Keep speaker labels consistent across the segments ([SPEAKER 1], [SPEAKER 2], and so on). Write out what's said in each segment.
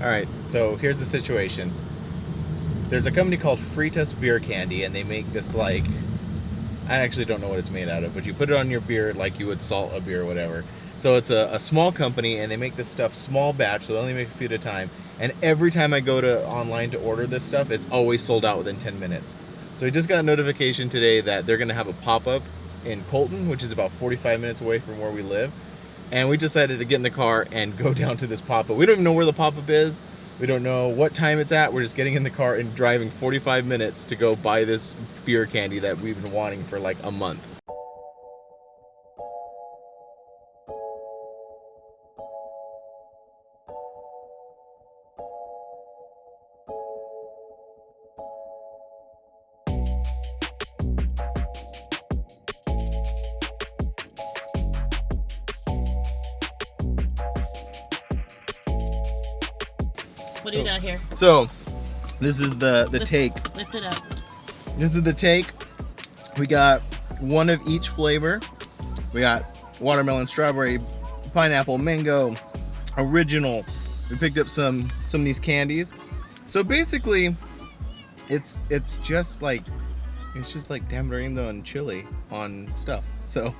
[SPEAKER 1] All right, so here's the situation. There's a company called Fritas Beer Candy, and they make this like, I actually don't know what it's made out of, but you put it on your beer like you would salt a beer or whatever. So it's a small company, and they make this stuff small batch, so they only make a few at a time. And every time I go to online to order this stuff, it's always sold out within 10 minutes. So we just got a notification today that they're gonna have a pop-up in Colton, which is about 45 minutes away from where we live. And we decided to get in the car and go down to this pop-up. We don't even know where the pop-up is. We don't know what time it's at. We're just getting in the car and driving 45 minutes to go buy this beer candy that we've been wanting for like a month.
[SPEAKER 2] What do you got here?
[SPEAKER 1] So, this is the take.
[SPEAKER 2] Lift it up.
[SPEAKER 1] This is the take. We got one of each flavor. We got watermelon, strawberry, pineapple, mango, original. We picked up some of these candies. So basically, it's just like tamarindo and chili on stuff. So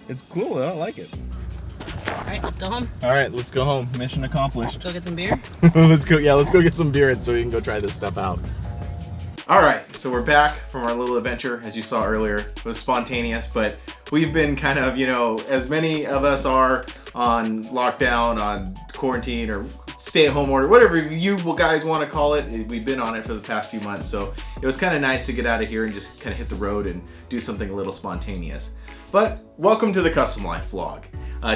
[SPEAKER 1] it's cool. I like it.
[SPEAKER 2] All right, let's go home.
[SPEAKER 1] All right, let's go home. Mission accomplished.
[SPEAKER 2] Go get some beer.
[SPEAKER 1] Let's go. Yeah, let's go get some beer so we can go try this stuff out. All right, so we're back from our little adventure. As you saw earlier, it was spontaneous, but we've been kind of, as many of us are on lockdown, on quarantine, or stay-at-home order, whatever you guys want to call it. We've been on it for the past few months, so it was kind of nice to get out of here and just kind of hit the road and do something a little spontaneous. But welcome to the Kustom Life vlog.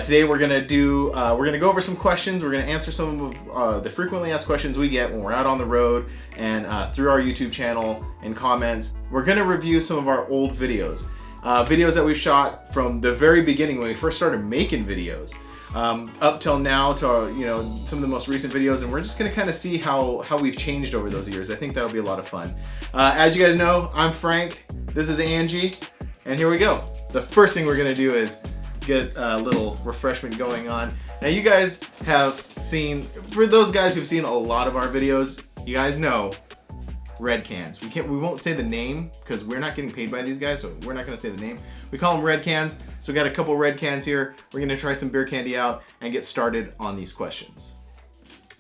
[SPEAKER 1] Today we're gonna go over some questions. We're gonna answer some of the frequently asked questions we get when we're out on the road and through our YouTube channel and comments. We're gonna review some of our old videos, videos that we've shot from the very beginning when we first started making videos, up till now to some of the most recent videos, and we're just gonna kind of see how we've changed over those years. I think that'll be a lot of fun. As you guys know, I'm Frank. This is Angie, and here we go. The first thing we're gonna do is get a little refreshment going on. Now you guys have seen, for those guys who've seen a lot of our videos, you guys know red cans. We won't say the name because we're not getting paid by these guys, so we're not gonna say the name. We call them red cans. So we got a couple red cans here. We're gonna try some beer candy out and get started on these questions.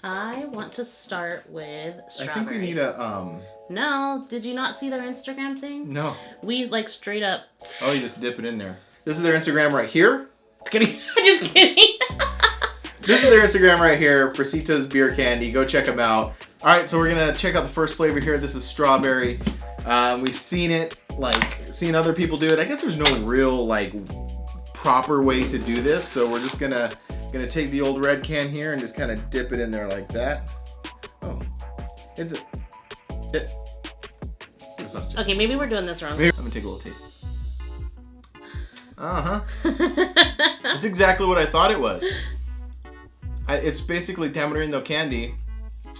[SPEAKER 2] I want to start with strawberry.
[SPEAKER 1] I think we need a
[SPEAKER 2] No, did you not see their Instagram thing?
[SPEAKER 1] No.
[SPEAKER 2] We like straight up.
[SPEAKER 1] Oh, you just dip it in there. This is their Instagram right here.
[SPEAKER 2] Just kidding.
[SPEAKER 1] This is their Instagram right here, Fritas Beer Candy. Go check them out. All right, so we're gonna check out the first flavor here. This is strawberry. We've seen it, seen other people do it. I guess there's no real proper way to do this, so we're just gonna take the old red can here and just kind of dip it in there like that. Oh, it's not
[SPEAKER 2] Okay, maybe we're doing this wrong.
[SPEAKER 1] I'm gonna take a little taste. It's exactly what I thought it was. It's basically tamarindo candy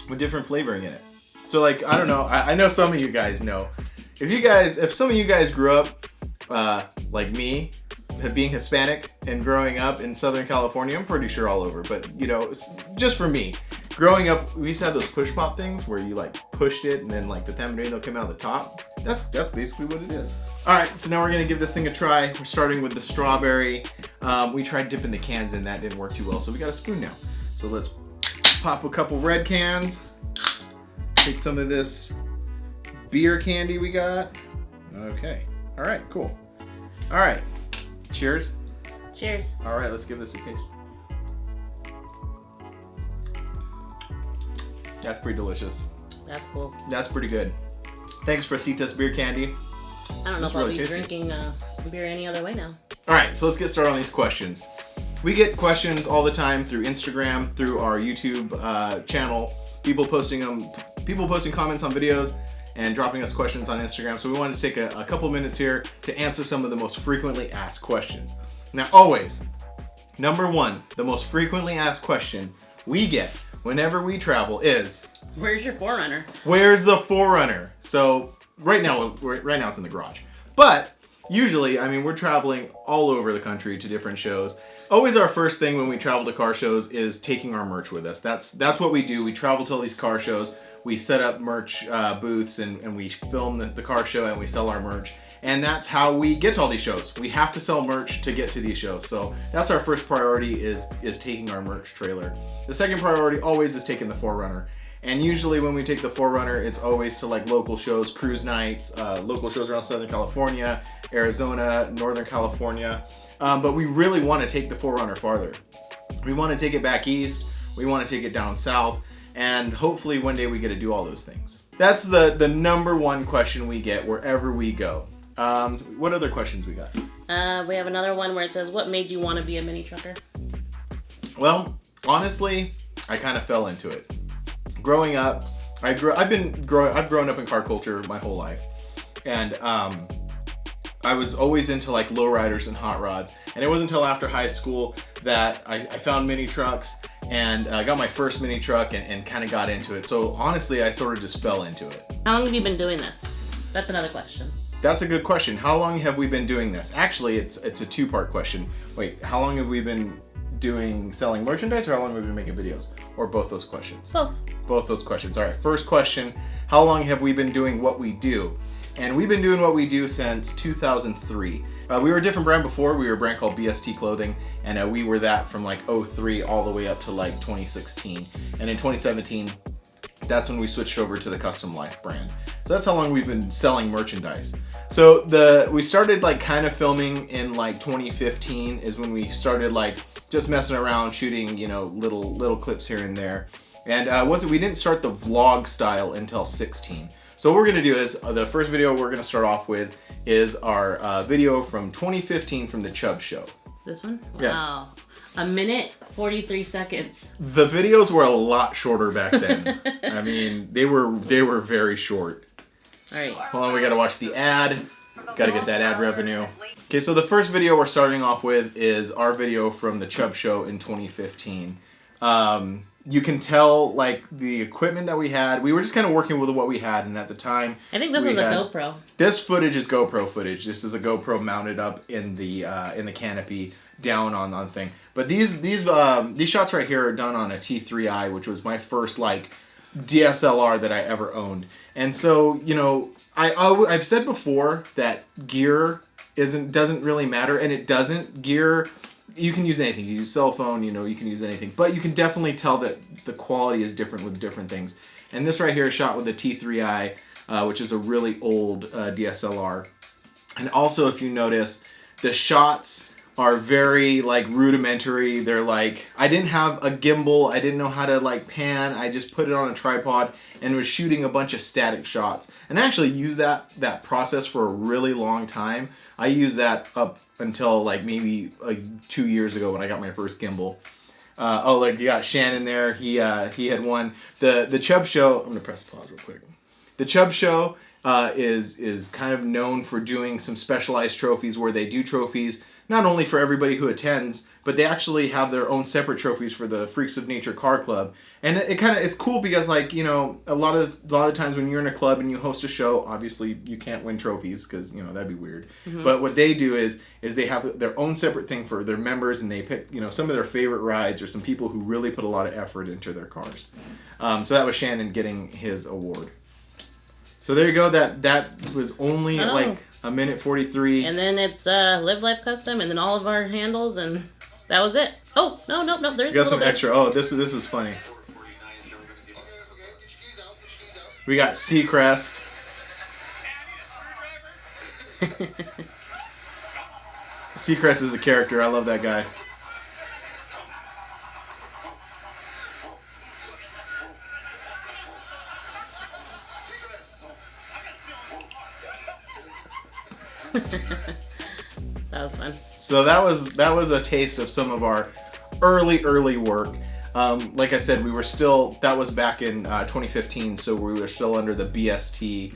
[SPEAKER 1] with different flavoring in it. So I don't know. I know some of you guys know. If some of you guys grew up like me, being Hispanic and growing up in Southern California, I'm pretty sure all over, but just for me, growing up, we used to have those push pop things where you pushed it and then the tamarindo came out of the top. That's basically what it is. All right, so now we're gonna give this thing a try. We're starting with the strawberry. We tried dipping the cans in, that didn't work too well, so we got a spoon now. So let's pop a couple red cans. Take some of this beer candy we got. Okay, all right, cool. All right, cheers.
[SPEAKER 2] Cheers.
[SPEAKER 1] All right, let's give this a taste. That's pretty delicious.
[SPEAKER 2] That's cool.
[SPEAKER 1] That's pretty good. Thanks for Fritas Beer Candy.
[SPEAKER 2] I don't know if I'll be drinking beer any other way now.
[SPEAKER 1] All right, so let's get started on these questions. We get questions all the time through Instagram, through our YouTube channel. People posting comments on videos and dropping us questions on Instagram. So we wanted to take a couple minutes here to answer some of the most frequently asked questions. Now, always, number one, the most frequently asked question we get whenever we travel is,
[SPEAKER 2] where's your 4Runner?
[SPEAKER 1] Where's the 4Runner? So right now it's in the garage. But usually, we're traveling all over the country to different shows. Always our first thing when we travel to car shows is taking our merch with us. That's what we do. We travel to all these car shows. We set up merch booths and we film the car show and we sell our merch. And that's how we get to all these shows. We have to sell merch to get to these shows. So that's our first priority is taking our merch trailer. The second priority always is taking the 4Runner. And usually when we take the 4Runner, it's always to like local shows, cruise nights, local shows around Southern California, Arizona, Northern California. But we really want to take the 4Runner farther. We want to take it back east. We want to take it down south. And hopefully one day we get to do all those things. That's the number one question we get wherever we go. What other questions we got?
[SPEAKER 2] We have another one where it says, what made you want to be a mini trucker?
[SPEAKER 1] Well, honestly, I kind of fell into it. Growing up, I've grown up in car culture my whole life. And I was always into like lowriders and hot rods. And it wasn't until after high school that I found mini trucks and got my first mini truck and kind of got into it. So honestly, I sort of just fell into it.
[SPEAKER 2] How long have you been doing this? That's another question.
[SPEAKER 1] That's a good question. How long have we been doing this? Actually, it's a two-part question. Wait, how long have we been selling merchandise, or how long have we been making videos? Or both those questions?
[SPEAKER 2] Both.
[SPEAKER 1] Both those questions. All right, first question, how long have we been doing what we do? And we've been doing what we do since 2003. We were a different brand before. We were a brand called BST Clothing, and we were that from like 03 all the way up to like 2016. And in 2017, that's when we switched over to the Kustom Life brand. So that's how long we've been selling merchandise. So we started like kind of filming in like 2015 is when we started like just messing around, shooting, you know, little clips here and there. And we didn't start the vlog style until 16. So what we're gonna do is, the first video we're gonna start off with is our video from 2015 from the Chubb show.
[SPEAKER 2] This one?
[SPEAKER 1] Yeah.
[SPEAKER 2] Wow. 1 minute, 43 seconds.
[SPEAKER 1] The videos were a lot shorter back then. I mean, they were very short.
[SPEAKER 2] All right.
[SPEAKER 1] Hold on, we gotta watch the ad. Gotta get that ad revenue. Okay, so the first video we're starting off with is our video from the Chubb show in 2015. You can tell like the equipment that we had. We were just kind of working with what we had, and at the time,
[SPEAKER 2] I think this was a GoPro.
[SPEAKER 1] This footage is GoPro footage. This is a GoPro mounted up in the canopy, down on thing. But these shots right here are done on a T3i, which was my first like DSLR that I ever owned. And so, you know, I've said before that gear doesn't really matter, and it doesn't. Gear, you can use anything. You use cell phone, you know, you can use anything. But you can definitely tell that the quality is different with different things. And this right here is shot with a T3i, which is a really old DSLR. And also, if you notice, the shots are very like rudimentary. They're like, I didn't have a gimbal. I didn't know how to like pan. I just put it on a tripod and was shooting a bunch of static shots. And I actually used that process for a really long time. I used that up until like maybe 2 years ago when I got my first gimbal. Oh, like you got Shannon there. He had one. The Chubb show. I'm gonna press pause real quick. The Chubb show is kind of known for doing some specialized trophies where they do trophies not only for everybody who attends, but they actually have their own separate trophies for the Freaks of Nature Car Club. And it's cool because, like, you know, a lot of times when you're in a club and you host a show, obviously you can't win trophies because, you know, that'd be weird. Mm-hmm. But what they do is they have their own separate thing for their members, and they pick, you know, some of their favorite rides or some people who really put a lot of effort into their cars. So that was Shannon getting his award. So there you go. That was only like 1 minute 43.
[SPEAKER 2] And then it's Live Life Kustom, and then all of our handles, and that was it. Oh, no, there's
[SPEAKER 1] got some extra. Oh, this is funny. We got Seacrest. Seacrest is a character. I love that guy.
[SPEAKER 2] That was fun.
[SPEAKER 1] So that was a taste of some of our early work. Like I said, that was back in 2015, so we were still under the BST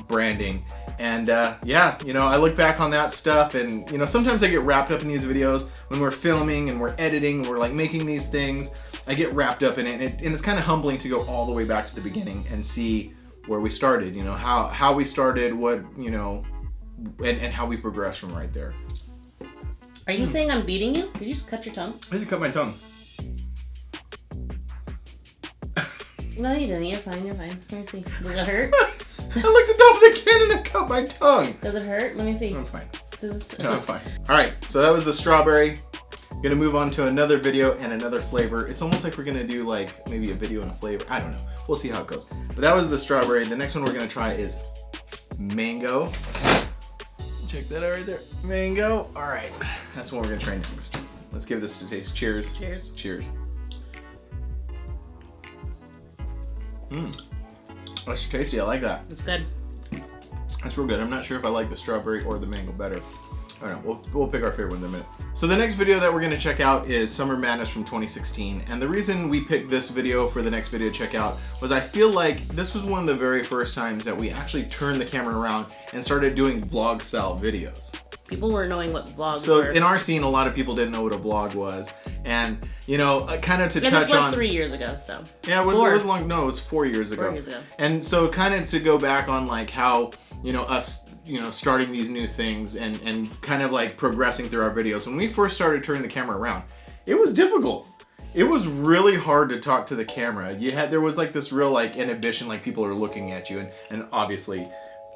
[SPEAKER 1] branding. And yeah, you know, I look back on that stuff, and you know, sometimes I get wrapped up in these videos when we're filming and we're editing and we're like making these things. I get wrapped up in it, and it's kind of humbling to go all the way back to the beginning and see where we started. You know, how we started, what, you know, and how we progressed from right there.
[SPEAKER 2] Are you saying I'm beating you? Did you just cut your tongue?
[SPEAKER 1] I just cut my tongue.
[SPEAKER 2] No, you didn't. You're fine. You're fine. Let me see. Does it hurt?
[SPEAKER 1] I looked at the top of the can and I cut my tongue.
[SPEAKER 2] Does it hurt? Let me see.
[SPEAKER 1] I'm fine.
[SPEAKER 2] No,
[SPEAKER 1] I'm fine. All right, so that was the strawberry. Gonna move on to another video and another flavor. It's almost like we're gonna do like maybe a video and a flavor. I don't know. We'll see how it goes. But that was the strawberry. The next one we're gonna try is mango. Check that out right there. Mango. All right, that's what we're gonna try next. Let's give this a taste. Cheers.
[SPEAKER 2] Cheers.
[SPEAKER 1] Cheers. That's tasty. I like that.
[SPEAKER 2] It's good.
[SPEAKER 1] That's real good. I'm not sure if I like the strawberry or the mango better. I don't know. We'll pick our favorite one in a minute. So the next video that we're going to check out is Summer Madness from 2016. And the reason we picked this video for the next video to check out was I feel like this was one of the very first times that we actually turned the camera around and started doing vlog style videos.
[SPEAKER 2] People weren't knowing what vlogs were.
[SPEAKER 1] So in our scene, a lot of people didn't know what a vlog was. And, you know, kind of to touch
[SPEAKER 2] this was
[SPEAKER 1] on...
[SPEAKER 2] 3 years ago, so.
[SPEAKER 1] Yeah, it was long. No, it was 4 years ago.
[SPEAKER 2] 4 years ago.
[SPEAKER 1] And so kind of to go back on like how, you know, us, you know, starting these new things and kind of like progressing through our videos. When we first started turning the camera around, it was difficult. It was really hard to talk to the camera. There was like this real like inhibition, like people are looking at you, and obviously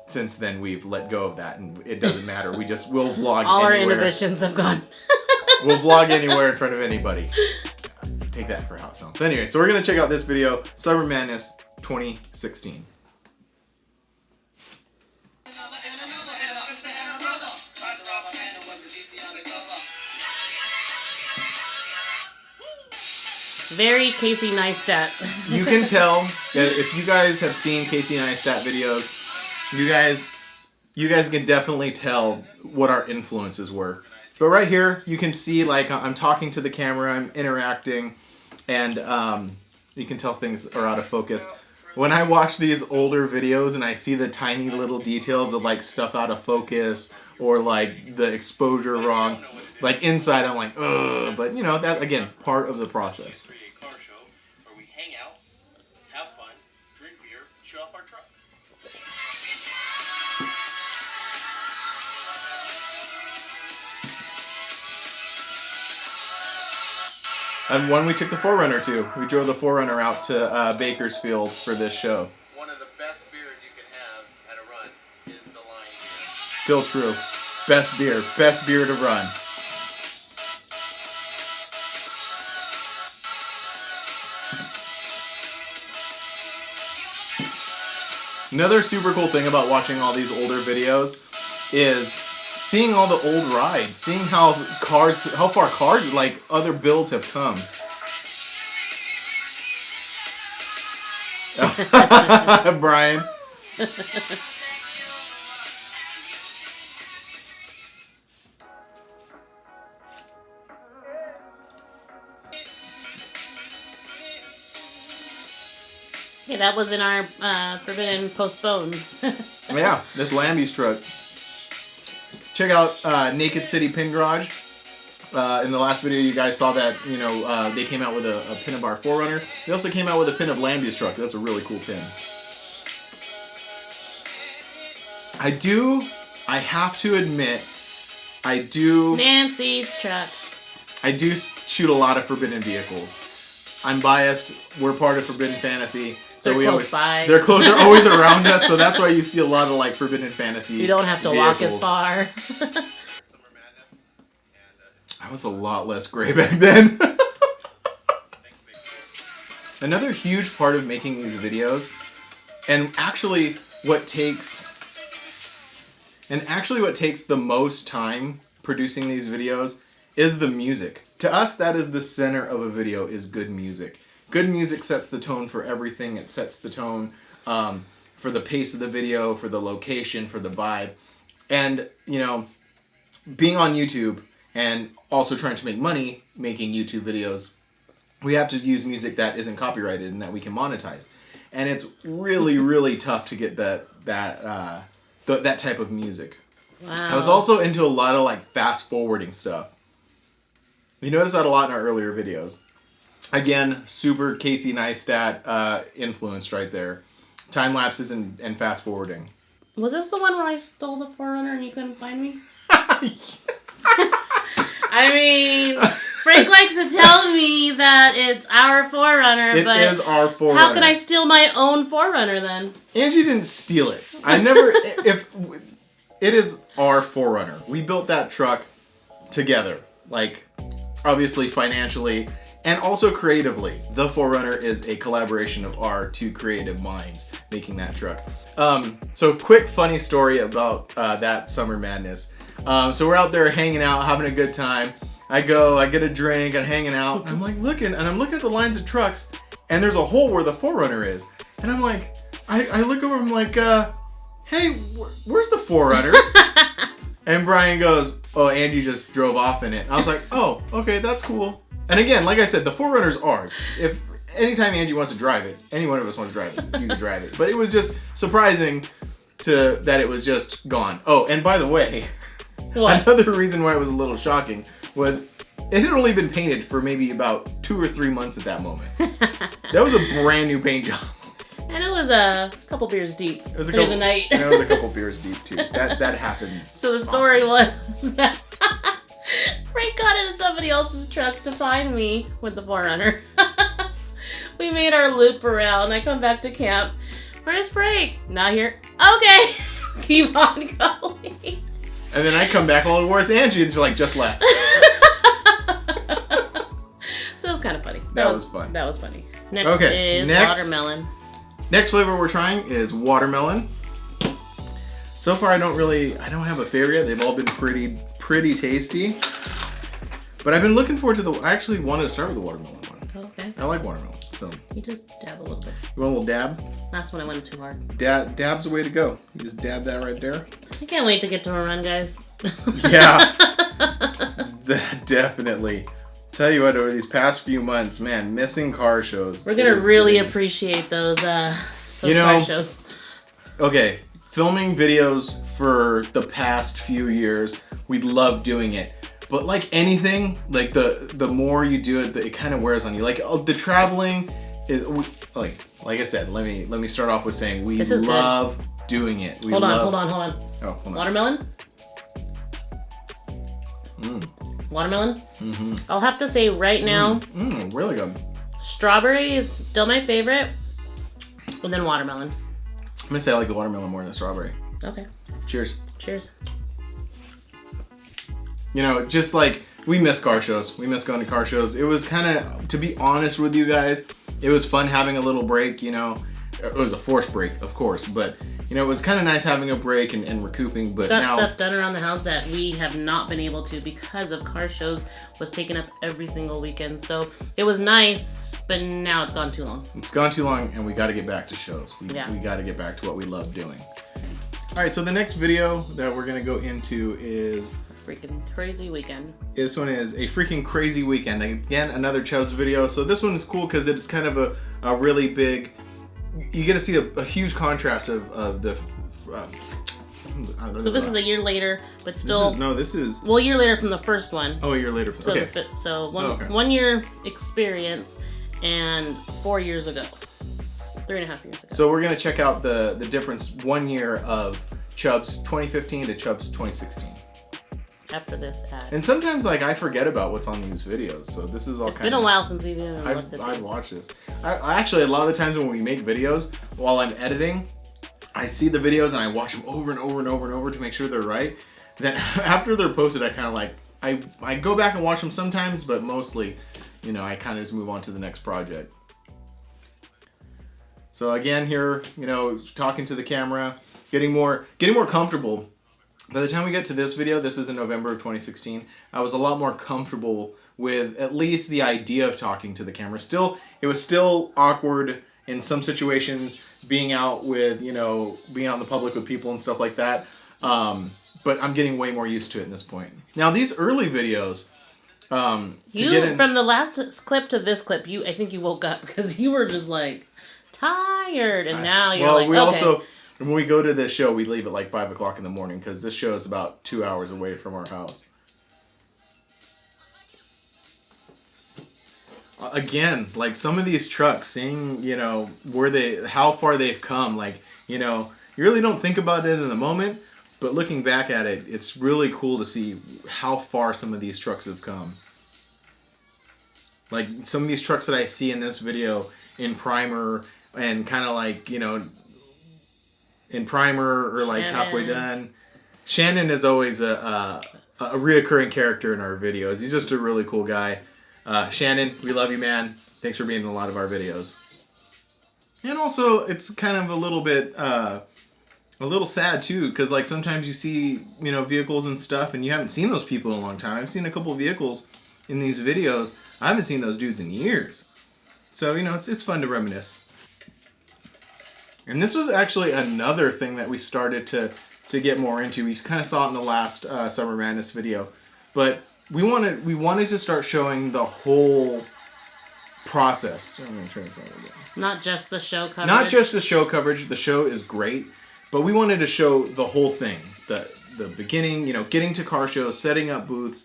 [SPEAKER 1] since then we've let go of that and it doesn't matter. We'll vlog
[SPEAKER 2] all
[SPEAKER 1] anywhere.
[SPEAKER 2] Our inhibitions have gone.
[SPEAKER 1] We'll vlog anywhere in front of anybody. Take that for how it sounds. Anyway, so we're gonna check out this video, Summer Madness 2016.
[SPEAKER 2] Very Casey Neistat.
[SPEAKER 1] You can tell that if you guys have seen Casey Neistat videos, you guys can definitely tell what our influences were. But right here, you can see like I'm talking to the camera, I'm interacting, and you can tell things are out of focus. When I watch these older videos and I see the tiny little details of like stuff out of focus or like the exposure wrong, like inside I'm like, ugh. But you know, that again, part of the process. And one we took the Forerunner to. We drove the Forerunner out to Bakersfield for this show.
[SPEAKER 3] One of the best beers you can have at a run is the Lion beer.
[SPEAKER 1] Still true. Best beer to run. Another super cool thing about watching all these older videos is seeing all the old rides, seeing how far cars, like other builds have come. Brian.
[SPEAKER 2] Okay, that was in our Forbidden Postponed.
[SPEAKER 1] Yeah, this Lambie's truck. Check out Naked City Pin Garage. In the last video, you guys saw that, you know, they came out with a pin of our Forerunner. They also came out with a pin of Lambie's truck. That's a really cool pin. I have to admit,
[SPEAKER 2] Nancy's truck.
[SPEAKER 1] I do shoot a lot of Forbidden vehicles. I'm biased. We're part of Forbidden Fantasy. So
[SPEAKER 2] They're close by.
[SPEAKER 1] They're close. They're always around us, so that's why you see a lot of like Forbidden Fantasy.
[SPEAKER 2] You don't have to walk as far.
[SPEAKER 1] I was a lot less gray back then. Another huge part of making these videos, and actually what takes the most time producing these videos is the music. To us, that is the center of a video, is good music. Good music sets the tone for everything. It sets the tone for the pace of the video, for the location, for the vibe. And, you know, being on YouTube and also trying to make money making YouTube videos, we have to use music that isn't copyrighted and that we can monetize. And it's really, really tough to get that type of music.
[SPEAKER 2] Wow.
[SPEAKER 1] I was also into a lot of like fast forwarding stuff. You notice that a lot in our earlier videos. Again, super Casey Neistat influenced right there. Time lapses and fast forwarding.
[SPEAKER 2] Was this the one where I stole the Forerunner and you couldn't find me? I mean, Frank likes to tell me that it's our Forerunner, but
[SPEAKER 1] It is our Forerunner.
[SPEAKER 2] how can I steal my own Forerunner then?
[SPEAKER 1] Angie didn't steal it. I never. If it is our Forerunner, we built that truck together. Like, obviously financially and also creatively. The Forerunner is a collaboration of our two creative minds making that truck. So quick funny story about that summer madness. So we're out there hanging out, having a good time. I get a drink, I'm hanging out, and I'm like looking at the lines of trucks, and there's a hole where the Forerunner is. And I'm like, I look over, I'm like, hey, where's the Forerunner? And Brian goes, oh, Angie just drove off in it. I was like, oh, okay, that's cool. And again, like I said, the Forerunner's ours. If anytime Angie wants to drive it, any one of us wants to drive it, you can drive it. But it was just surprising that it was just gone. Oh, and by the way,
[SPEAKER 2] What?
[SPEAKER 1] another reason why it was a little shocking was it had only been painted for maybe about 2 or 3 months at that moment. That was a brand new paint job.
[SPEAKER 2] And it was a couple beers deep
[SPEAKER 1] It was a
[SPEAKER 2] through
[SPEAKER 1] couple,
[SPEAKER 2] the night.
[SPEAKER 1] and it was a couple beers deep too. That happens.
[SPEAKER 2] So the story was that Frank got into somebody else's truck to find me with the Forerunner. We made our loop around. I come back to camp. Where's Frank? Not here. Okay. Keep on going.
[SPEAKER 1] And then I come back, oh, where's Angie? And she's like, just left.
[SPEAKER 2] So it was kind of funny.
[SPEAKER 1] That was fun.
[SPEAKER 2] That was funny. Next
[SPEAKER 1] Okay,
[SPEAKER 2] is
[SPEAKER 1] next.
[SPEAKER 2] watermelon.
[SPEAKER 1] Next flavor we're trying is watermelon. So far, I don't have a favorite yet. They've all been pretty tasty. But I've been looking forward to I actually wanted to start with the watermelon one.
[SPEAKER 2] Okay.
[SPEAKER 1] I like watermelon, so.
[SPEAKER 2] You just dab a little bit.
[SPEAKER 1] You want a little dab?
[SPEAKER 2] Last one I went too hard.
[SPEAKER 1] Dab's the way to go. You just dab that right there.
[SPEAKER 2] I can't wait to get to a run, guys.
[SPEAKER 1] Yeah. Definitely. Tell you what, over these past few months, man, missing car shows.
[SPEAKER 2] We're gonna really
[SPEAKER 1] getting...
[SPEAKER 2] appreciate those car shows.
[SPEAKER 1] Okay, filming videos for the past few years, we love doing it. But like anything, like the more you do it, it kind of wears on you. Like the traveling is like I said. Let me start off with saying we love doing it.
[SPEAKER 2] Hold on.
[SPEAKER 1] Oh, hold on.
[SPEAKER 2] Watermelon. Watermelon.
[SPEAKER 1] Mm-hmm.
[SPEAKER 2] I'll have to say right now,
[SPEAKER 1] really good.
[SPEAKER 2] strawberry is still my favorite, and then watermelon.
[SPEAKER 1] I'm gonna say I like the watermelon more than the strawberry.
[SPEAKER 2] Okay.
[SPEAKER 1] Cheers.
[SPEAKER 2] Cheers.
[SPEAKER 1] You know, just like we miss car shows. We miss going to car shows. It was kind of, to be honest with you guys, it was fun having a little break, you know. It was a forced break, of course, but you know, it was kind of nice having a break and recouping. But
[SPEAKER 2] got
[SPEAKER 1] now
[SPEAKER 2] stuff done around the house that we have not been able to because of car shows was taken up every single weekend. So it was nice, but now it's gone too long.
[SPEAKER 1] It's gone too long, and we got to get back to shows. We got to get back to what we love doing. All right, so the next video that we're gonna go into is
[SPEAKER 2] A freaking crazy weekend.
[SPEAKER 1] this one is a freaking crazy weekend. Again, another Chubbs video. So this one is cool because it's kind of a really big. You get to see a huge contrast of the.
[SPEAKER 2] So this is a year later, but still.
[SPEAKER 1] This is.
[SPEAKER 2] Well, a year later from the first one.
[SPEAKER 1] Oh, a year later.
[SPEAKER 2] So
[SPEAKER 1] Okay.
[SPEAKER 2] So
[SPEAKER 1] okay.
[SPEAKER 2] 1 year experience and 4 years ago. 3.5 years ago.
[SPEAKER 1] So we're gonna check out the difference 1 year of Chubbs 2015 to Chubbs 2016.
[SPEAKER 2] After this ad.
[SPEAKER 1] And sometimes like I forget about what's on these videos, so this is all
[SPEAKER 2] It's
[SPEAKER 1] kind
[SPEAKER 2] been
[SPEAKER 1] of.
[SPEAKER 2] a while since we've even looked at
[SPEAKER 1] I've
[SPEAKER 2] this.
[SPEAKER 1] watched this. I actually, a lot of the times when we make videos, while I'm editing, I see the videos and I watch them over and over and over and over to make sure they're right. Then after they're posted, I kind of like, I go back and watch them sometimes, but mostly, you know, I kind of just move on to the next project. So again, here, you know, talking to the camera, getting more comfortable. By the time we get to this video, this is in November of 2016, I was a lot more comfortable with at least the idea of talking to the camera. Still, it was still awkward in some situations, being out with, you know, being out in the public with people and stuff like that. But I'm getting way more used to it at this point. Now, these early videos,
[SPEAKER 2] from the last clip to this clip, I think you woke up because you were just like tired, and now you're like,
[SPEAKER 1] we
[SPEAKER 2] okay.
[SPEAKER 1] also, when we go to this show, we leave at like 5 o'clock in the morning because this show is about 2 hours away from our house. Again, like some of these trucks, seeing, you know, how far they've come, like, you know, you really don't think about it in the moment, but looking back at it, it's really cool to see how far some of these trucks have come. Like some of these trucks that I see in this video in primer and kind of like, you know, in primer or like halfway done. Shannon is always a reoccurring character in our videos. He's just a really cool guy. Shannon, we love you, man. Thanks for being in a lot of our videos. And also, it's kind of a little bit, a little sad too, because like sometimes you see, you know, vehicles and stuff, and you haven't seen those people in a long time. I've seen a couple of vehicles in these videos. I haven't seen those dudes in years. So, you know, it's fun to reminisce. And this was actually another thing that we started to get more into. We kind of saw it in the last Summer Madness video, but we wanted to start showing the whole process. I'm gonna try this out again.
[SPEAKER 2] Not just the show coverage.
[SPEAKER 1] Not just the show coverage. The show is great, but we wanted to show the whole thing. The beginning, you know, getting to car shows, setting up booths,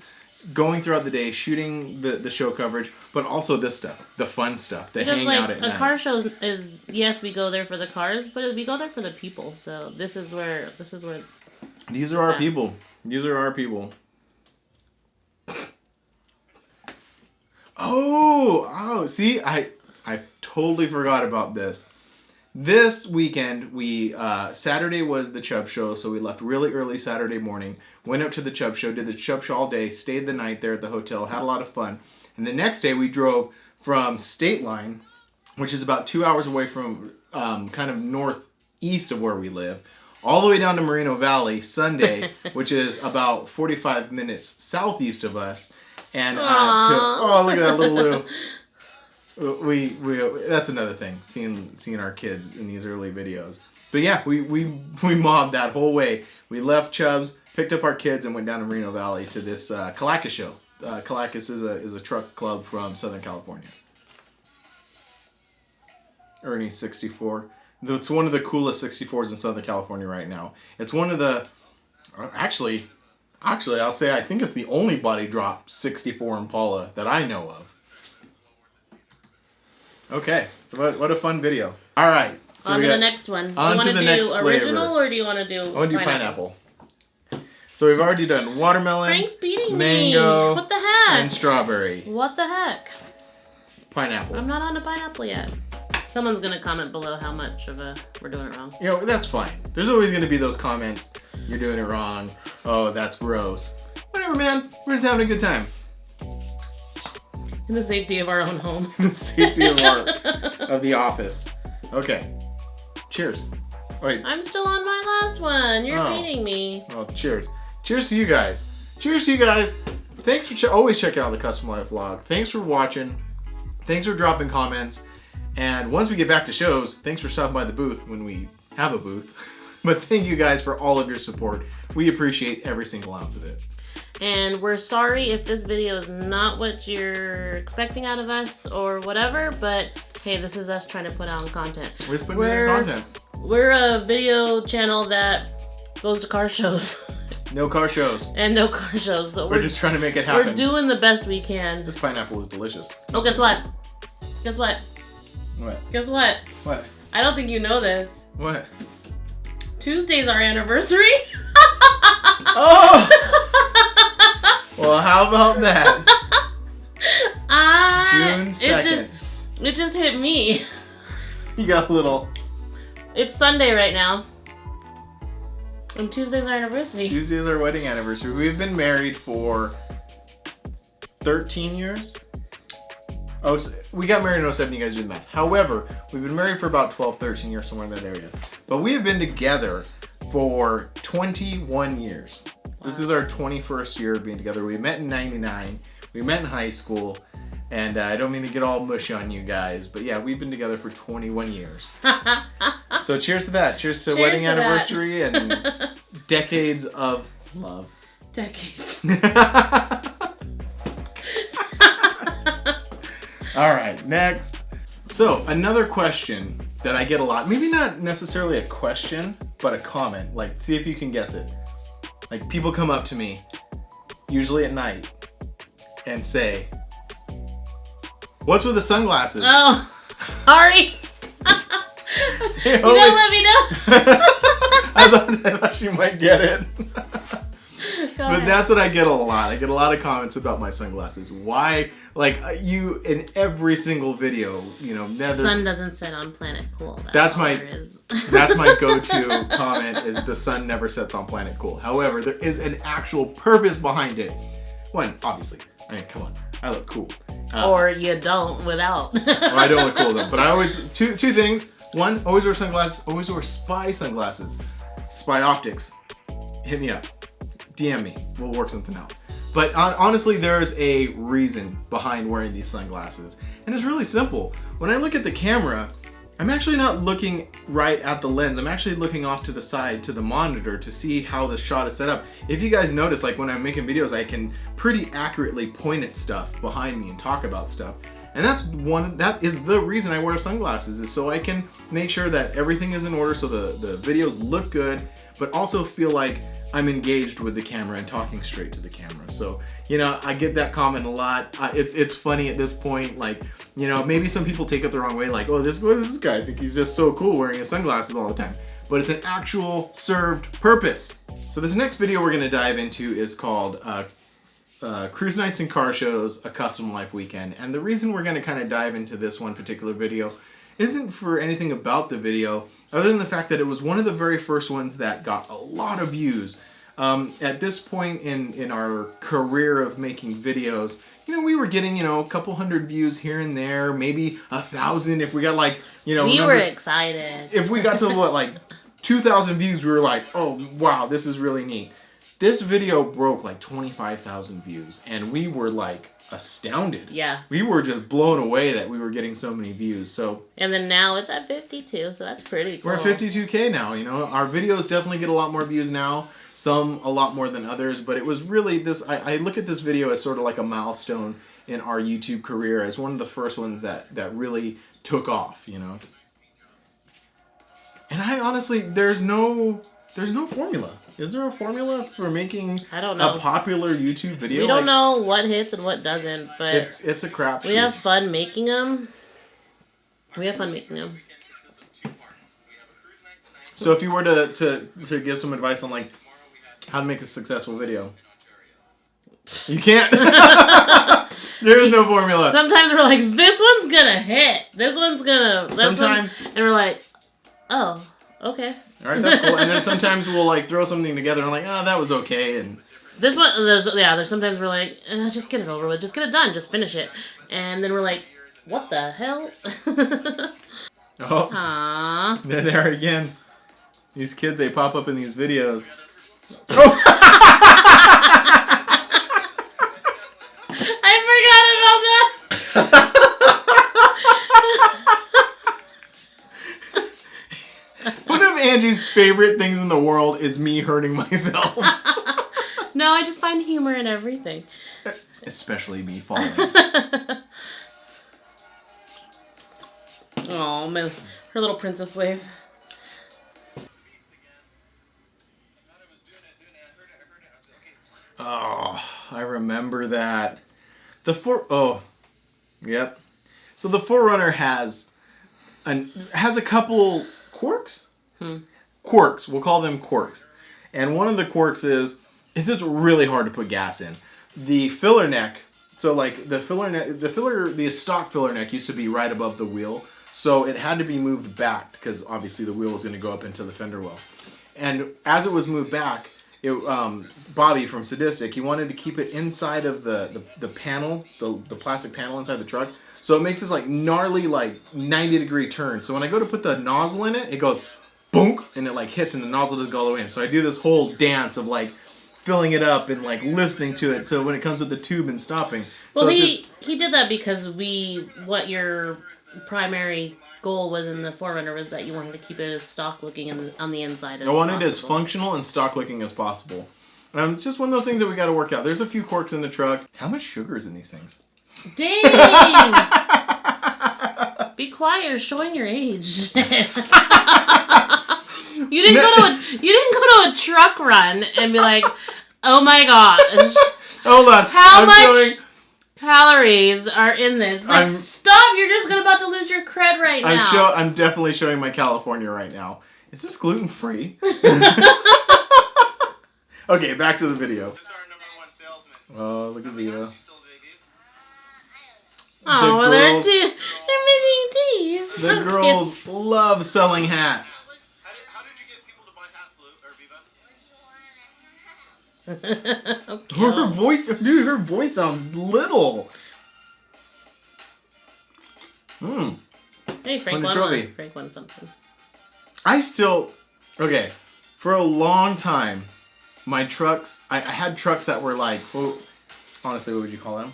[SPEAKER 1] going throughout the day, shooting the show coverage, but also this stuff, the fun stuff, the hang out at night.
[SPEAKER 2] A car show is, yes, we go there for the cars, but we go there for the people. So this is where
[SPEAKER 1] these are our people. These are our people. Oh, see, I totally forgot about this. This weekend, Saturday was the Chubb show, so we left really early Saturday morning, went up to the Chubb show, did the Chubb show all day, stayed the night there at the hotel, had a lot of fun. And the next day, we drove from State Line, which is about 2 hours away from kind of northeast of where we live, all the way down to Moreno Valley Sunday, which is about 45 minutes southeast of us. And look at that little Lou. We that's another thing, seeing our kids in these early videos. But yeah, we mobbed that whole way. We left Chubb's, picked up our kids, and went down to Moreno Valley to this Calacas show. Calacas is a truck club from Southern California. Ernie 64. It's one of the coolest 64s in Southern California right now. It's one of the actually I'll say I think it's the only body drop 64 Impala that I know of. Okay, what a fun video. All right. So
[SPEAKER 2] on to the next one.
[SPEAKER 1] On to the next flavor.
[SPEAKER 2] Original or do you want to do
[SPEAKER 1] I want to do pineapple. So we've already done watermelon,
[SPEAKER 2] Frank's beating
[SPEAKER 1] mango,
[SPEAKER 2] me. What the heck?
[SPEAKER 1] and strawberry.
[SPEAKER 2] What the heck?
[SPEAKER 1] Pineapple.
[SPEAKER 2] I'm not on to pineapple yet. Someone's going to comment below how much of we're doing it wrong.
[SPEAKER 1] You know, that's fine. There's always going to be those comments. You're doing it wrong. Oh, that's gross. Whatever, man. We're just having a good time.
[SPEAKER 2] In the safety of our own home.
[SPEAKER 1] The safety of the office. Okay. Cheers. Wait.
[SPEAKER 2] I'm still on my last one. You're beating me.
[SPEAKER 1] Oh, cheers. Cheers to you guys. Cheers to you guys. Thanks for always checking out the Kustom Life vlog. Thanks for watching. Thanks for dropping comments. And once we get back to shows, thanks for stopping by the booth when we have a booth. But thank you guys for all of your support. We appreciate every single ounce of it.
[SPEAKER 2] And we're sorry if this video is not what you're expecting out of us or whatever, but hey, this is us trying to put out content.
[SPEAKER 1] We're just putting out content.
[SPEAKER 2] We're a video channel that goes to car shows.
[SPEAKER 1] No car shows.
[SPEAKER 2] And no car shows. So
[SPEAKER 1] we're just trying to make it happen.
[SPEAKER 2] We're doing the best we can.
[SPEAKER 1] This pineapple is delicious.
[SPEAKER 2] Oh, guess what? Guess what?
[SPEAKER 1] What?
[SPEAKER 2] Guess what?
[SPEAKER 1] What?
[SPEAKER 2] I don't think you know this.
[SPEAKER 1] What?
[SPEAKER 2] Tuesday's our anniversary.
[SPEAKER 1] Oh! Well, how about that? June 2nd.
[SPEAKER 2] It just hit me.
[SPEAKER 1] You got a little...
[SPEAKER 2] It's Sunday right now. And Tuesday's our anniversary.
[SPEAKER 1] Tuesday's our wedding anniversary. We've been married for 13 years? Oh, so we got married in 07, you guys did the math. However, we've been married for about 12, 13 years, somewhere in that area. But we have been together for 21 years. Wow. This is our 21st year of being together. We met in 99. We met in high school. And I don't mean to get all mushy on you guys, but yeah, we've been together for 21 years. So cheers to that. Cheers to wedding anniversary and decades of love.
[SPEAKER 2] Decades.
[SPEAKER 1] All right, next. So another question that I get a lot, maybe not necessarily a question, but a comment. Like, see if you can guess it. Like, people come up to me, usually at night, and say, "What's with the sunglasses?"
[SPEAKER 2] Oh, sorry. You gotta let me know.
[SPEAKER 1] I thought she might get it.
[SPEAKER 2] Go
[SPEAKER 1] But
[SPEAKER 2] ahead.
[SPEAKER 1] that's what I get a lot. I get a lot of comments about my sunglasses. Why, like, you in every single video, you know,
[SPEAKER 2] Sun doesn't set on planet cool.
[SPEAKER 1] That's
[SPEAKER 2] all
[SPEAKER 1] my-
[SPEAKER 2] there is.
[SPEAKER 1] that's my go-to comment is the sun never sets on planet cool. However, there is an actual purpose behind it. One, obviously. I mean, come on. I look cool.
[SPEAKER 2] Or you don't without.
[SPEAKER 1] Well, I don't look cool though. But I always, two things. One, always wear sunglasses. Always wear spy sunglasses. Spy Optics. Hit me up. DM me. We'll work something out. But honestly, there is a reason behind wearing these sunglasses. And it's really simple. When I look at the camera, I'm actually not looking right at the lens. I'm actually looking off to the side to the monitor to see how the shot is set up. If you guys notice, like when I'm making videos, I can pretty accurately point at stuff behind me and talk about stuff. And that is the reason I wear sunglasses, is so I can make sure that everything is in order so the videos look good, but also feel like I'm engaged with the camera and talking straight to the camera. So, you know, I get that comment a lot. It's funny at this point, like, you know, maybe some people take it the wrong way, like, oh, what does this guy think he's just so cool wearing his sunglasses all the time? But it's an actual served purpose. So this next video we're gonna dive into is called Cruise Nights and Car Shows, a Custom Life Weekend. And the reason we're gonna kind of dive into this one particular video isn't for anything about the video, other than the fact that it was one of the very first ones that got a lot of views. At this point in our career of making videos, you know, we were getting, you know, a couple hundred views here and there, maybe 1,000 if we got like, you know.
[SPEAKER 2] We were excited.
[SPEAKER 1] If we got to what, like 2,000 views, we were like, oh wow, this is really neat. This video broke like 25,000 views, and we were like astounded.
[SPEAKER 2] Yeah.
[SPEAKER 1] We were just blown away that we were getting so many views. So
[SPEAKER 2] And then now it's at 52, so that's pretty cool.
[SPEAKER 1] we're at 52K now. You know, our videos definitely get a lot more views now. Some a lot more than others, but it was really this. I look at this video as sort of like a milestone in our YouTube career, as one of the first ones that really took off. You know. And I honestly, there's no formula. Is there a formula for making
[SPEAKER 2] I don't know.
[SPEAKER 1] a popular YouTube video?
[SPEAKER 2] We don't know what hits and what doesn't, but
[SPEAKER 1] It's a crapshoot.
[SPEAKER 2] we have fun making them.
[SPEAKER 1] So if you were to give some advice on like how to make a successful video, you can't. There is no formula.
[SPEAKER 2] Sometimes we're like, this one's gonna hit. This one's gonna.
[SPEAKER 1] Sometimes,
[SPEAKER 2] and we're like, oh, okay.
[SPEAKER 1] all right, that's cool. And then sometimes we'll like throw something together and like, oh, that was okay. And
[SPEAKER 2] This one, there's sometimes we're like, just get it over with, just get it done, just finish it. And then we're like, what the hell?
[SPEAKER 1] oh,
[SPEAKER 2] Aww.
[SPEAKER 1] there again. These kids, they pop up in these videos. Oh.
[SPEAKER 2] I forgot about that.
[SPEAKER 1] One of Angie's favorite things in the world is me hurting myself.
[SPEAKER 2] No, I just find humor in everything.
[SPEAKER 1] Especially me falling.
[SPEAKER 2] Oh man, her little princess wave.
[SPEAKER 1] Oh, I remember that. Yep. So the Forerunner has a couple quirks. Quirks. We'll call them quirks. And one of the quirks is it's really hard to put gas in. The filler neck. So like the stock filler neck used to be right above the wheel. So it had to be moved back because obviously the wheel was going to go up into the fender well. And as it was moved back, Bobby from Sadistic, he wanted to keep it inside of the panel, the plastic panel inside the truck. So it makes this like gnarly like 90-degree turn. So when I go to put the nozzle in it, it goes boom, and it like hits and the nozzle doesn't go all the way in. So I do this whole dance of like filling it up and like listening to it. So when it comes with the tube and stopping.
[SPEAKER 2] Well,
[SPEAKER 1] so
[SPEAKER 2] he did that because what your primary goal was in the Forerunner was that you wanted to keep it as stock looking on the inside.
[SPEAKER 1] I want it as functional and stock looking as possible. It's just one of those things that we got to work out. There's a few quirks in the truck. How much sugar is in these things?
[SPEAKER 2] Dang! Be quiet, you're showing your age. You didn't go to a truck run and be like, oh my gosh.
[SPEAKER 1] Hold on.
[SPEAKER 2] How much calories are in this? Like, stop, you're just gonna about to lose your cred right now.
[SPEAKER 1] I'm definitely showing my California right now. Is this gluten free? Okay, back to the video.
[SPEAKER 3] This is our #1 salesman.
[SPEAKER 1] Oh, look at Viva.
[SPEAKER 3] You sold today, Beaves?
[SPEAKER 2] Oh, well, they're missing teeth.
[SPEAKER 1] The girls love selling hats.
[SPEAKER 3] How did you get people to buy hats, Luke or Viva?
[SPEAKER 1] Her voice, dude, her voice sounds little.
[SPEAKER 2] Hey, Frank
[SPEAKER 1] Won the
[SPEAKER 2] won
[SPEAKER 1] trophy.
[SPEAKER 2] one. Frank won something.
[SPEAKER 1] Okay, for a long time, my trucks, I had trucks that were like, well, honestly, what would you call them?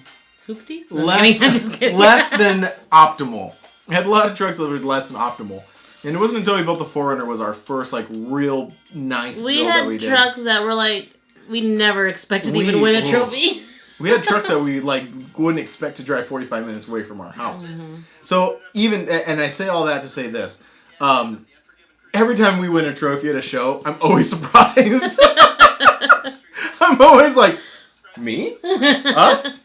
[SPEAKER 2] Hoopty?
[SPEAKER 1] Less than optimal. I had a lot of trucks that were less than optimal. And it wasn't until we built the 4Runner was our first, like, real nice build that we did.
[SPEAKER 2] We had trucks that were like, we never expected to even win a trophy.
[SPEAKER 1] We had trucks that we, like, wouldn't expect to drive 45 minutes away from our house. So, even, and I say all that to say this, every time we win a trophy at a show, I'm always surprised. I'm always like, me? Us?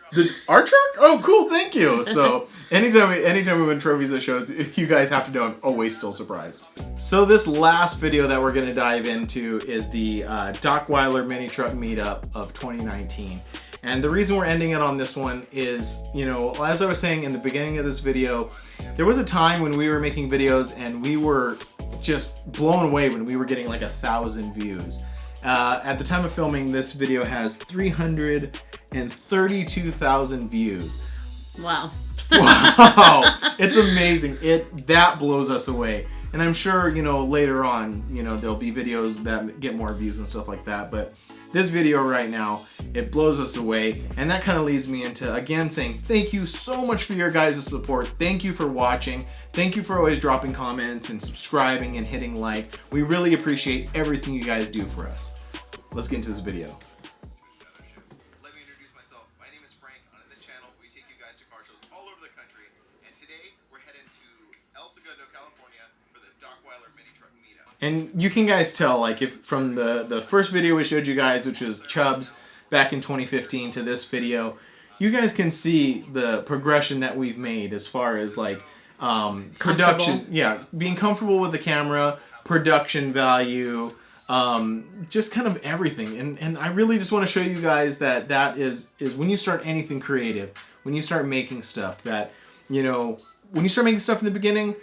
[SPEAKER 1] Our truck? Oh, cool, thank you. So, anytime we win trophies at shows, you guys have to know I'm always still surprised. So this last video that we're going to dive into is the Dockweiler Mini Truck Meetup of 2019. And the reason we're ending it on this one is, you know, as I was saying in the beginning of this video, there was a time when we were making videos and we were just blown away when we were getting like 1,000 views. At the time of filming, this video has 332,000 views.
[SPEAKER 2] Wow.
[SPEAKER 1] Wow, it's amazing. That blows us away. And I'm sure, you know, later on, you know, there'll be videos that get more views and stuff like that. But this video right now, it blows us away. And that kind of leads me into, again, saying thank you so much for your guys' support. Thank you for watching. Thank you for always dropping comments and subscribing and hitting like. We really appreciate everything you guys do for us. Let's get into this video.
[SPEAKER 3] Let me introduce myself. My name is Frank. On this channel, we take you guys to car shows all over the country. And today, we're heading to El Segundo, California for the Dockweiler Mini Truck Meetup.
[SPEAKER 1] And you can guys tell, like, if from the first video we showed you guys, which was Chubbs back in 2015, to this video, you guys can see the progression that we've made as far as, like, production. Yeah, being comfortable with the camera, production value, just kind of everything. And I really just want to show you guys that is when you start anything creative, when you start making stuff, that, you know, when you start making stuff in the beginning,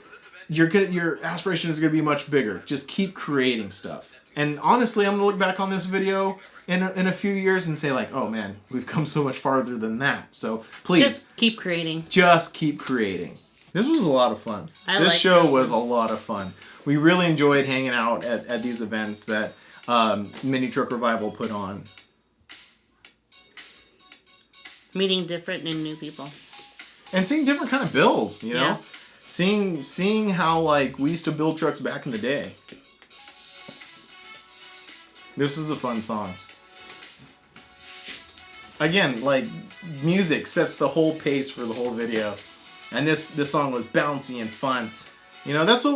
[SPEAKER 1] your aspiration is going to be much bigger. Just keep creating stuff. And honestly, I'm going to look back on this video in a few years and say, like, oh man, we've come so much farther than that. So please,
[SPEAKER 2] just keep creating.
[SPEAKER 1] Just keep creating. This was a lot of fun. This show was a lot of fun. We really enjoyed hanging out at these events that Mini Truck Revival put on.
[SPEAKER 2] Meeting different and new people.
[SPEAKER 1] And seeing different kind of builds, you know?
[SPEAKER 2] Yeah.
[SPEAKER 1] Seeing how, like, we used to build trucks back in the day. This was a fun song. Again, like, music sets the whole pace for the whole video. And this song was bouncy and fun. You know, that's what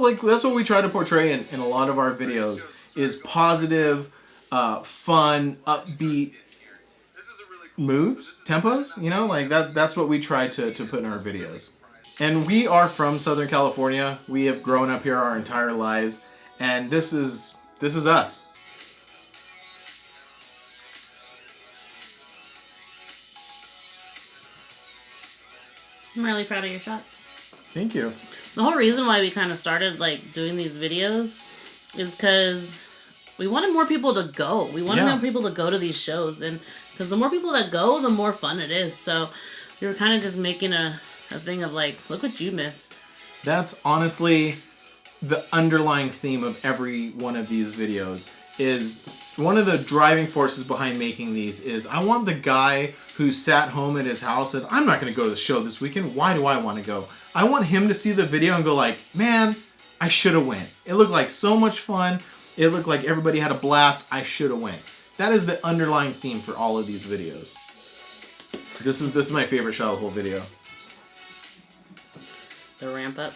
[SPEAKER 1] we try to portray in a lot of our videos, is positive, fun, upbeat moods, tempos, you know, like that's what we try to put in our videos. And we are from Southern California. We have grown up here our entire lives, and this is us.
[SPEAKER 2] I'm really proud of your shots.
[SPEAKER 1] Thank you.
[SPEAKER 2] The whole reason why we kind of started, like, doing these videos is because we wanted more people to go. We wanted more people to go to these shows. And because the more people that go, the more fun it is. So we were kind of just making a thing of, like, look what you missed.
[SPEAKER 1] That's honestly the underlying theme of every one of these videos. Is one of the driving forces behind making these is I want the guy who sat home at his house and I'm not going to go to the show this weekend. Why do I want to go? I want him to see the video and go like, man, I should have went. It looked like so much fun. It looked like everybody had a blast. I should have went. That is the underlying theme for all of these videos. This is my favorite shot of the whole video.
[SPEAKER 2] The ramp up.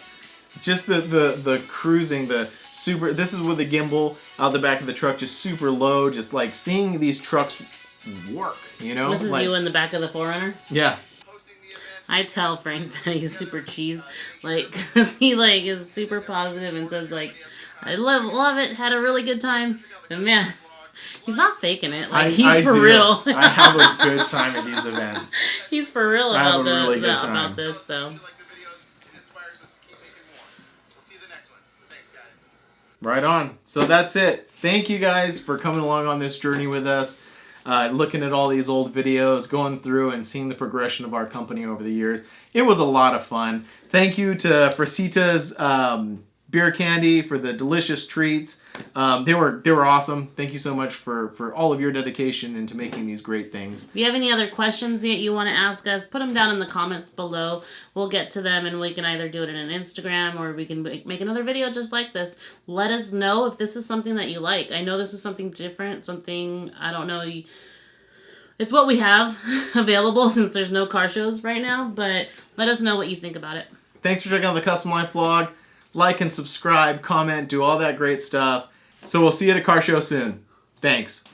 [SPEAKER 1] Just the cruising, the super. This is with the gimbal out the back of the truck, just super low. Just like seeing these trucks work, you know.
[SPEAKER 2] This is
[SPEAKER 1] like,
[SPEAKER 2] you in the back of the 4Runner.
[SPEAKER 1] Yeah.
[SPEAKER 2] I tell Frank that he's super cheese, like, 'cause he like is super positive and says like, I love it, had a really good time, and man, he's not faking it. Like he's for
[SPEAKER 1] do.
[SPEAKER 2] real.
[SPEAKER 1] I have a good time at these events.
[SPEAKER 2] He's for real
[SPEAKER 1] I have
[SPEAKER 2] about
[SPEAKER 1] a really good time.
[SPEAKER 2] about this. So.
[SPEAKER 3] If you like the videos, it inspires us to keep making more. We'll see you the next one. Thanks, guys.
[SPEAKER 1] Right on. So that's it. Thank you guys for coming along on this journey with us. Looking at all these old videos, going through and seeing the progression of our company over the years. It was a lot of fun. Thank you to Fresita's Beer Candy for the delicious treats. They were awesome. Thank you so much for all of your dedication into making these great things.
[SPEAKER 2] If you have any other questions that you want to ask us, put them down in the comments below. We'll get to them, and we can either do it in an Instagram or we can make another video just like this. Let us know if this is something that you like. I know this is something different, something, I don't know, it's what we have available since there's no car shows right now, but let us know what you think about it.
[SPEAKER 1] Thanks for checking out the Kustom Life vlog. Like and subscribe, comment, do all that great stuff. So we'll see you at a car show soon. Thanks.